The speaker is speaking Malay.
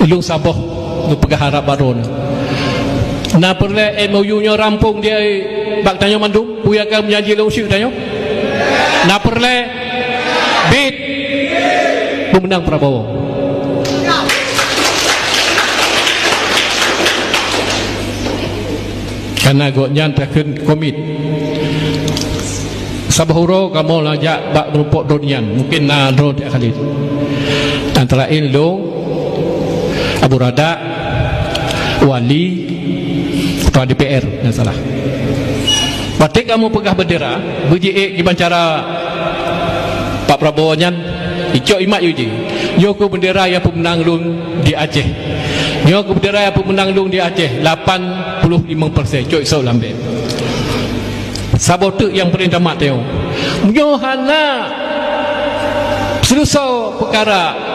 ulung Sabah nu pegaharap baru na perle MOU nya rampung dia bak tanyo mandum puya ka menjanji long syuk tanyo na perle bid pemenang Prabowo. Karena goknya takkan komit sabahuro kamu lajak bak merumpuk donian mungkin na drone tak kali antara Long Abu Rada Wali Ketua DPR yang salah batik kamu pegah bendera berji gimana cara Pak Prabowo nyan icok imak yuji yo ke bendera yang pemenang lung di Aceh yo ke bendera yang pemenang lung di Aceh 85% cok isau lambe sabotu yang perintah mat teo yo hana selesai perkara